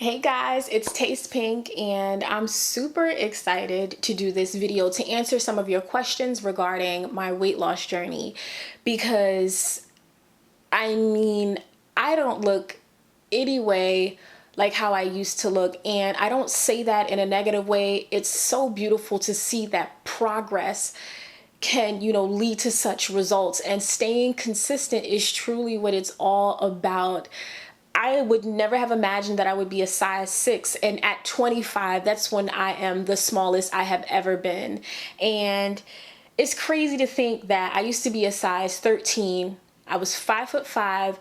Hey guys, it's tastePINK and I'm super excited to do this video to answer some of your questions regarding my weight loss journey because I don't look any way like how I used to look, and I don't say that in a negative way. It's so beautiful to see that progress can, lead to such results, and staying consistent is truly what it's all about. I would never have imagined that I would be a size 6, and at 25, that's when I am the smallest I have ever been. And it's crazy to think that I used to be a size 13. I was 5'5",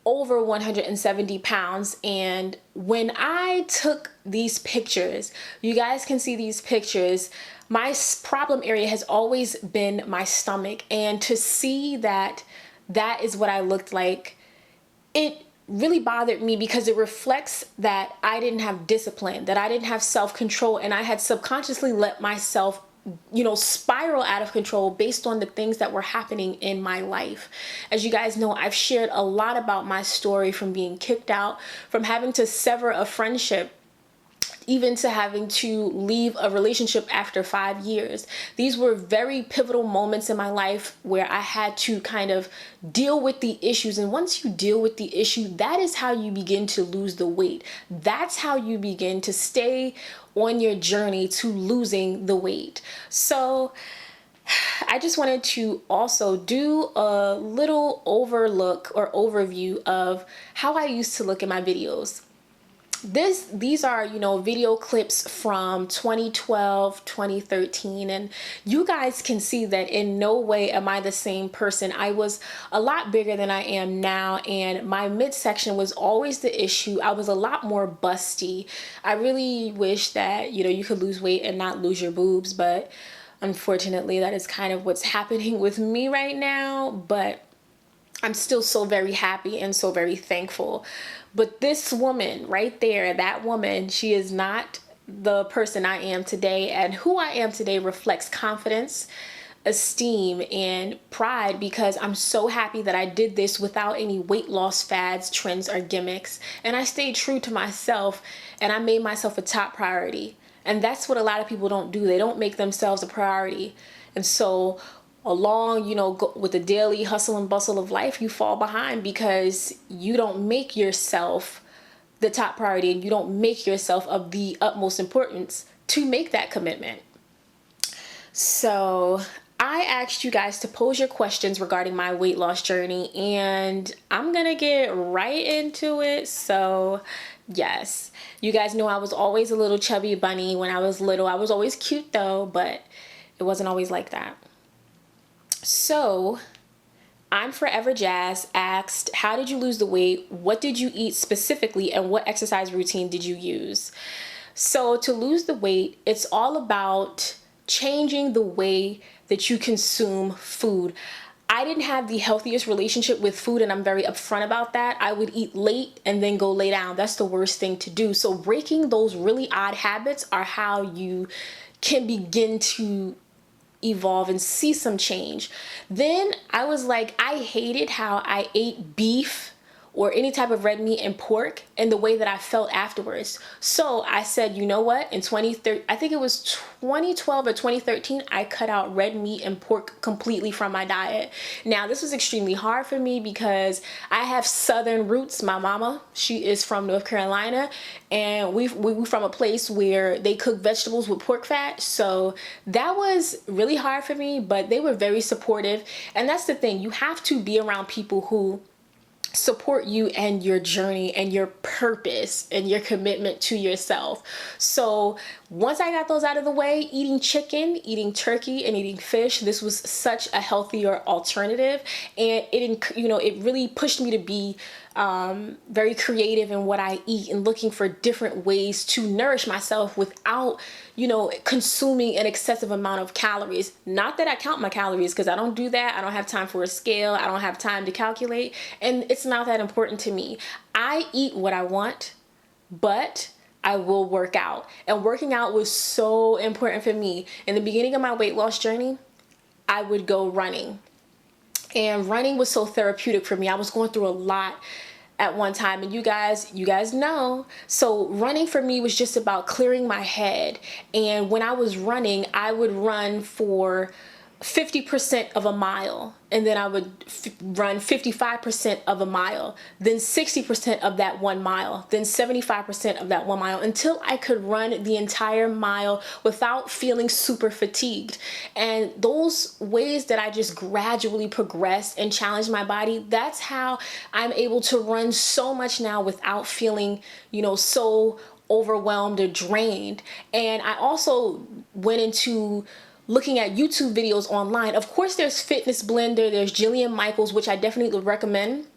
over 170 pounds, and when I took these pictures, you guys can see these pictures, my problem area has always been my stomach, and to see that that is what I looked like, it really bothered me because it reflects that I didn't have discipline, that I didn't have self-control, and I had subconsciously let myself spiral out of control based on the things that were happening in my life. As you guys know, I've shared a lot about my story, from being kicked out, from having to sever a friendship, even to having to leave a relationship after 5 years. These were very pivotal moments in my life where I had to kind of deal with the issues. And once you deal with the issue, that is how you begin to lose the weight. That's how you begin to stay on your journey to losing the weight. So I just wanted to also do a little overlook or overview of how I used to look in my videos. These are, video clips from 2012, 2013, and you guys can see that in no way am I the same person. I was a lot bigger than I am now, and my midsection was always the issue. I was a lot more busty. I really wish that, you could lose weight and not lose your boobs, but unfortunately that is kind of what's happening with me right now. But I'm still so very happy and so very thankful. But this woman right there, that woman, she is not the person I am today. And who I am today reflects confidence, esteem, and pride, because I'm so happy that I did this without any weight loss fads, trends, or gimmicks. And I stayed true to myself, and I made myself a top priority. And that's what a lot of people don't do. They don't make themselves a priority. And so along, with the daily hustle and bustle of life, you fall behind because you don't make yourself the top priority, and you don't make yourself of the utmost importance to make that commitment. So I asked you guys to pose your questions regarding my weight loss journey, and I'm gonna get right into it. So yes, you guys know I was always a little chubby bunny when I was little. I was always cute though, but it wasn't always like that. So I'm Forever Jazz asked, how did you lose the weight? What did you eat specifically? And what exercise routine did you use? So to lose the weight, it's all about changing the way that you consume food. I didn't have the healthiest relationship with food, and I'm very upfront about that. I would eat late and then go lay down. That's the worst thing to do. So breaking those really odd habits are how you can begin to evolve and see some change. Then I was like, I hated how I ate beef or any type of red meat and pork and the way that I felt afterwards. So I said, you know what, in 2013, I think it was 2012 or 2013, I cut out red meat and pork completely from my diet. Now, this was extremely hard for me because I have Southern roots. My mama, she is from North Carolina, and we from a place where they cook vegetables with pork fat. So that was really hard for me, but they were very supportive. And that's the thing, you have to be around people who support you and your journey and your purpose and your commitment to yourself. So once I got those out of the way, eating chicken, eating turkey, and eating fish, this was such a healthier alternative, and it really pushed me to be very creative in what I eat and looking for different ways to nourish myself without, consuming an excessive amount of calories. Not that I count my calories, because I don't do that. I don't have time for a scale. I don't have time to calculate, and it's not that important to me. I eat what I want, but I will work out. And working out was so important for me. In the beginning of my weight loss journey, I would go running. And running was so therapeutic for me. I was going through a lot at one time, and you guys know. So running for me was just about clearing my head. And when I was running, I would run for 50% of a mile, and then I would run 55% of a mile, then 60% of that 1 mile, then 75% of that 1 mile, until I could run the entire mile without feeling super fatigued. And those ways that I just gradually progressed and challenged my body, that's how I'm able to run so much now without feeling, so overwhelmed or drained. And I also went into looking at YouTube videos online. Of course, there's Fitness Blender, there's Jillian Michaels, which I definitely would recommend.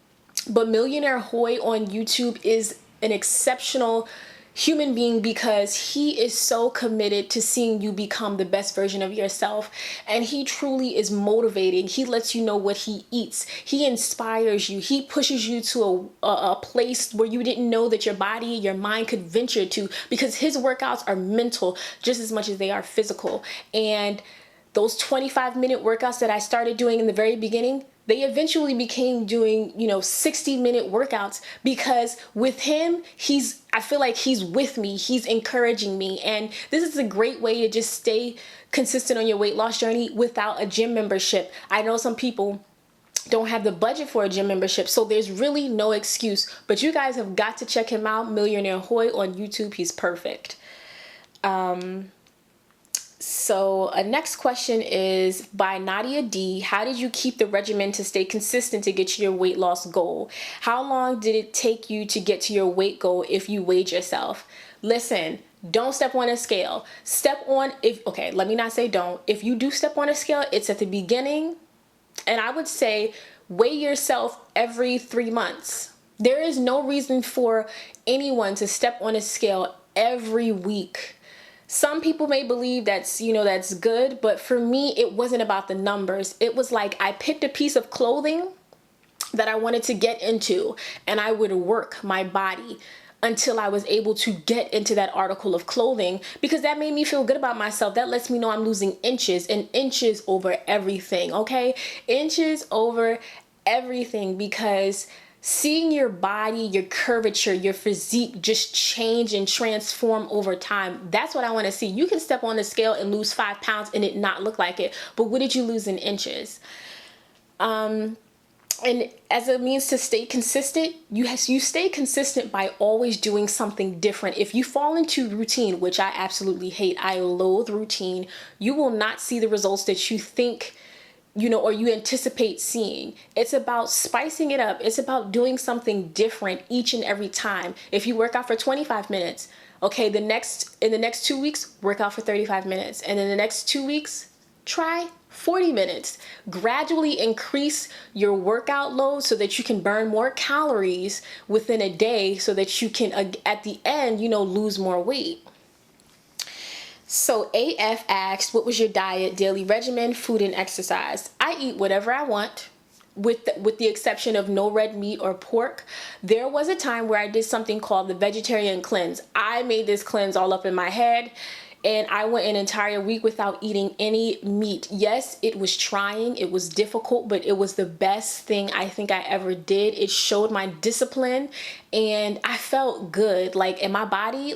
But Millionaire Hoy on YouTube is an exceptional human being because he is so committed to seeing you become the best version of yourself. And he truly is motivating. He lets you know what he eats. He inspires you. He pushes you to a place where you didn't know that your body, your mind could venture to, because his workouts are mental just as much as they are physical. And those 25-minute workouts that I started doing in the very beginning, they eventually became doing, 60-minute workouts, because with him, I feel like he's with me, he's encouraging me. And this is a great way to just stay consistent on your weight loss journey without a gym membership. I know some people don't have the budget for a gym membership, so there's really no excuse. But you guys have got to check him out, Millionaire Hoy on YouTube. He's perfect. So a next question is by Nadia D. How did you keep the regimen to stay consistent to get to your weight loss goal? How long did it take you to get to your weight goal if you weighed yourself? Listen, don't step on a scale. Let me not say don't. If you do step on a scale, it's at the beginning. And I would say weigh yourself every 3 months. There is no reason for anyone to step on a scale every week. Some people may believe that's good, but for me, it wasn't about the numbers. It was like I picked a piece of clothing that I wanted to get into, and I would work my body until I was able to get into that article of clothing, because that made me feel good about myself. That lets me know I'm losing inches, and inches over everything, okay? Inches over everything, because seeing your body, your curvature, your physique just change and transform over time, that's what I want to see. You can step on the scale and lose 5 pounds and it not look like it, but what did you lose in inches? And as a means to stay consistent, you stay consistent by always doing something different. If you fall into routine, which I absolutely hate, I loathe routine, you will not see the results that you think or you anticipate seeing. It's about spicing it up. It's about doing something different each and every time. If you work out for 25 minutes, okay, in the next 2 weeks, work out for 35 minutes. And in the next 2 weeks, try 40 minutes. Gradually increase your workout load so that you can burn more calories within a day so that you can, at the end, lose more weight. So AF asked, what was your diet, daily regimen, food, and exercise? I eat whatever I want, with the exception of no red meat or pork. There was a time where I did something called the vegetarian cleanse. I made this cleanse all up in my head, and I went an entire week without eating any meat. Yes, it was trying, it was difficult, but it was the best thing I think I ever did. It showed my discipline, and I felt good, in my body,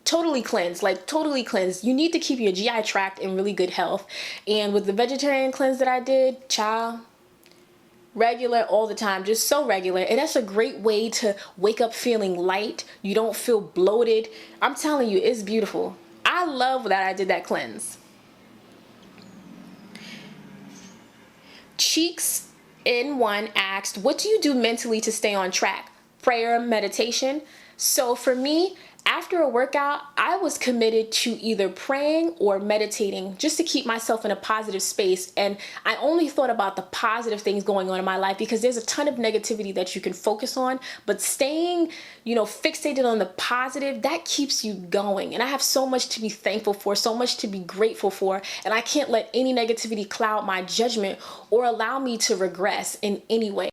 totally cleansed. You need to keep your GI tract in really good health. And with the vegetarian cleanse that I did, child, regular all the time, just so regular. And that's a great way to wake up feeling light. You don't feel bloated. I'm telling you, it's beautiful. I love that I did that cleanse. Cheeks in one asked, what do you do mentally to stay on track? Prayer, meditation. So for me, after a workout, I was committed to either praying or meditating just to keep myself in a positive space. And I only thought about the positive things going on in my life, because there's a ton of negativity that you can focus on, but staying, fixated on the positive, that keeps you going. And I have so much to be thankful for, so much to be grateful for, and I can't let any negativity cloud my judgment or allow me to regress in any way.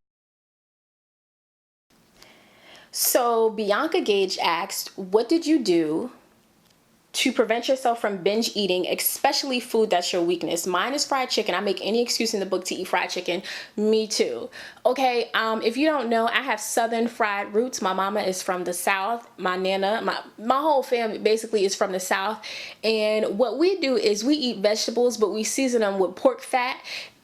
So Bianca Gage asked, what did you do to prevent yourself from binge eating, especially food that's your weakness. Mine is fried chicken. I make any excuse in the book to eat fried chicken. Me too. Okay, if you don't know, I have Southern fried roots. My mama is from the South. My nana, my whole family basically is from the South. And what we do is we eat vegetables, but we season them with pork fat.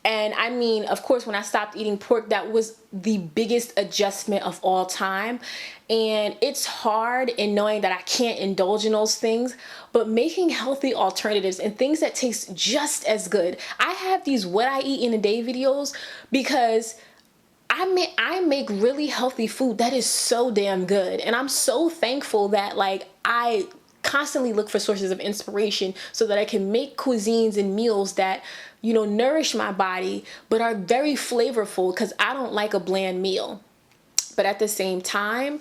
And I mean, of course, when I stopped eating pork, that was the biggest adjustment of all time. And it's hard in knowing that I can't indulge in those things, but making healthy alternatives and things that taste just as good. I have these what I eat in a day videos because I make really healthy food that is so damn good. And I'm so thankful that like I constantly look for sources of inspiration so that I can make cuisines and meals that, you know, nourish my body, but are very flavorful, because I don't like a bland meal. But at the same time,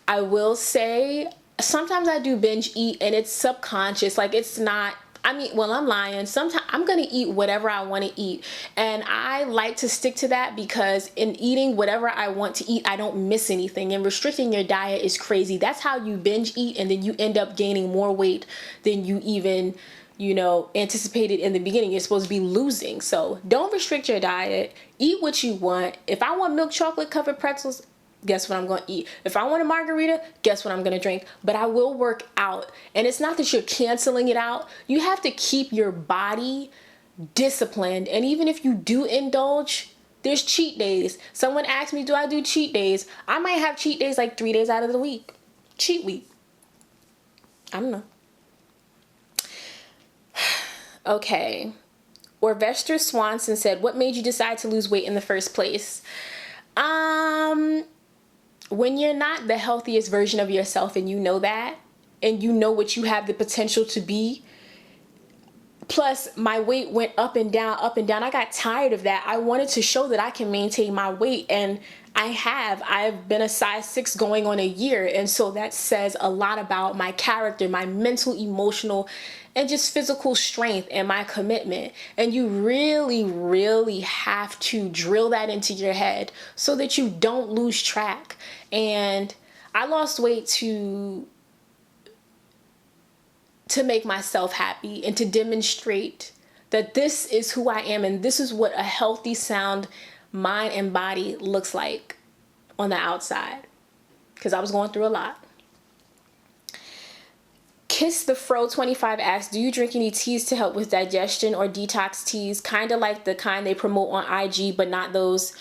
I will say sometimes I do binge eat and it's subconscious. Like it's not, I mean, well, I'm lying. Sometimes I'm going to eat whatever I want to eat. And I like to stick to that because in eating whatever I want to eat, I don't miss anything. And restricting your diet is crazy. That's how you binge eat, and then you end up gaining more weight than you even, you know, anticipated in the beginning. You're supposed to be losing. So don't restrict your diet. Eat what you want. If I want milk chocolate covered pretzels, guess what I'm going to eat? If I want a margarita, guess what I'm going to drink? But I will work out. And it's not that you're canceling it out. You have to keep your body disciplined. And even if you do indulge, there's cheat days. Someone asked me, do I do cheat days? I might have cheat days like 3 days out of the week. Cheat week. I don't know. Okay. Orvestra Swanson said, what made you decide to lose weight in the first place? When you're not the healthiest version of yourself and you know that, and you know what you have the potential to be, plus my weight went up and down, up and down. I got tired of that. I wanted to show that I can maintain my weight, and I've been a size 6 going on a year. And so that says a lot about my character, my mental, emotional, and just physical strength and my commitment. And you really, really have to drill that into your head so that you don't lose track. And I lost weight to make myself happy and to demonstrate that this is who I am and this is what a healthy, sound mind and body looks like on the outside, because I was going through a lot. Kiss the Fro 25 asks, do you drink any teas to help with digestion or detox teas? Kind of like the kind they promote on IG, but not those.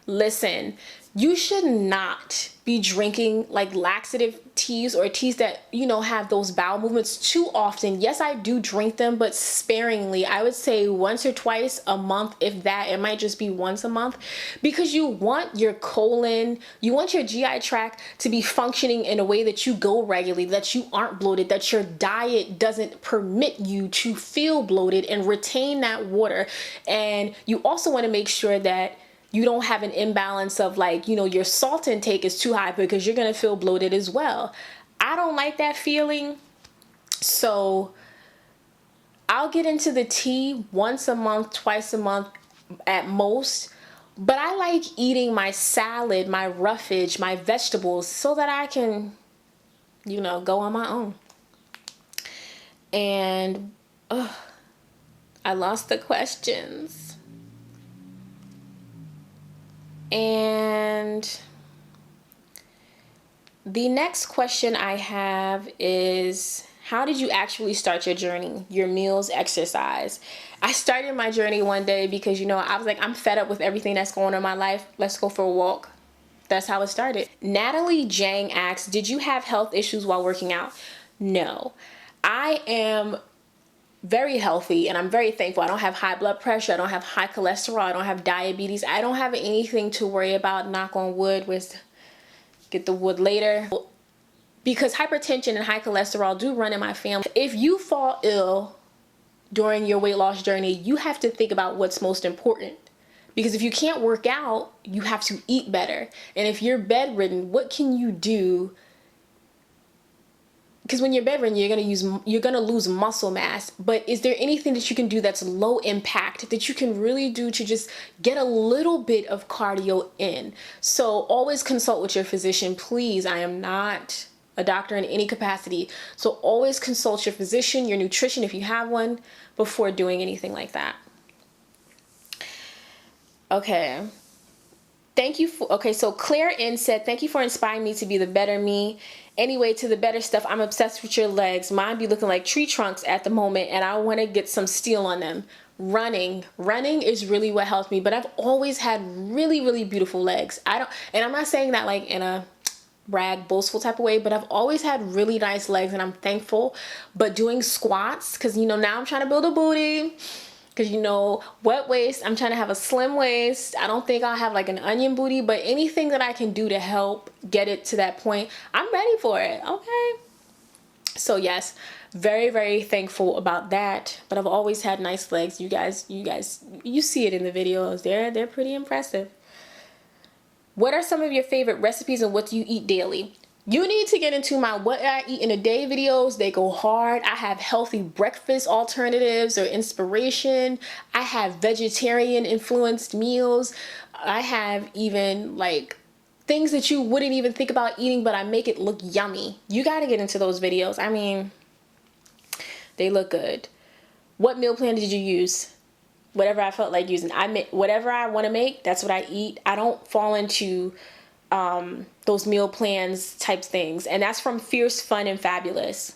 Listen, you should not be drinking like laxative teas or teas that, you know, have those bowel movements too often. Yes, I do drink them, but sparingly. I would say once or twice a month, if that. It might just be once a month, because you want your colon, you want your GI tract to be functioning in a way that you go regularly, that you aren't bloated, that your diet doesn't permit you to feel bloated and retain that water. And you also want to make sure that you don't have an imbalance of, like, you know, your salt intake is too high, because you're going to feel bloated as well. I don't like that feeling. So I'll get into the tea once a month, twice a month at most. But I like eating my salad, my roughage, my vegetables so that I can, you know, go on my own. And I lost the questions. And the next question I have is, how did you actually start your journey, your meals, exercise? I started my journey one day because, you know, I was like, I'm fed up with everything that's going on in my life. Let's go for a walk. That's how it started. Natalie Jang asks, did you have health issues while working out? No. I am very healthy and I'm very thankful. I don't have high blood pressure. I don't have high cholesterol. I don't have diabetes. I don't have anything to worry about, knock on wood. Get the wood later. Because hypertension and high cholesterol do run in my family. If you fall ill during your weight loss journey, you have to think about what's most important. Because if you can't work out, you have to eat better. And if you're bedridden, what can you do? Because when you're bedridden, you're gonna lose muscle mass. But is there anything that you can do that's low impact, that you can really do to just get a little bit of cardio in? So always consult with your physician, please. I am not a doctor in any capacity. So always consult your physician, your nutrition if you have one, before doing anything like that. Okay. Thank you for, okay, so Claire N said, thank you for inspiring me to be the better me. Anyway, to the better stuff, I'm obsessed with your legs. Mine be looking like tree trunks at the moment, and I want to get some steel on them. Running is really what helps me, but I've always had really beautiful legs. And I'm not saying that like in a brag, boastful type of way, but I've always had really nice legs, and I'm thankful. But doing squats, because you know, now I'm trying to build a booty. Because you know, wet waist, I'm trying to have a slim waist. I don't think I'll have like an onion booty, but anything that I can do to help get it to that point, I'm ready for it, okay? So yes, very thankful about that. But I've always had nice legs. You guys, you see it in the videos. They're pretty impressive. What are some of your favorite recipes and what do you eat daily? You need to get into my what I eat in a day videos. They go hard. I have healthy breakfast alternatives or inspiration. I have vegetarian influenced meals. I have even like things that you wouldn't even think about eating, but I make it look yummy. You got to get into those videos. I mean, they look good. What meal plan did you use? Whatever I felt like using. I make whatever I want to make. That's what I eat. I don't fall into those meal plans type things. And that's from Fierce, Fun, and Fabulous.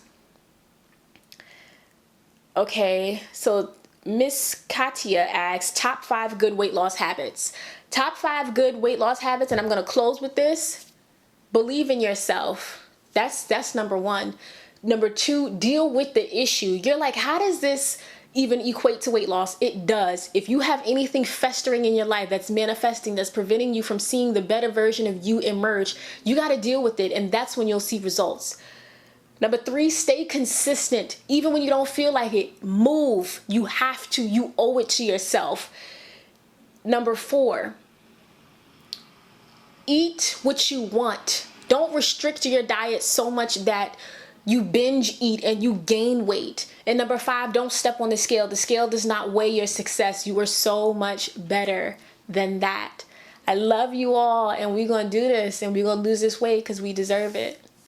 Okay, so Miss Katia asks, top 5 good weight loss habits. Top 5 good weight loss habits, and I'm going to close with this. Believe in yourself. That's number 1. Number 2, deal with the issue. You're like, how does this even equate to weight loss? It does. If you have anything festering in your life that's manifesting, that's preventing you from seeing the better version of you emerge, you got to deal with it, and that's when you'll see results. Number 3, stay consistent. Even when you don't feel like it, move. You have to. You owe it to yourself. Number 4, eat what you want. Don't restrict your diet so much that you binge eat and you gain weight. And number 5, don't step on the scale. The scale does not weigh your success. You are so much better than that. I love you all, and we're going to do this, and we're going to lose this weight because we deserve it.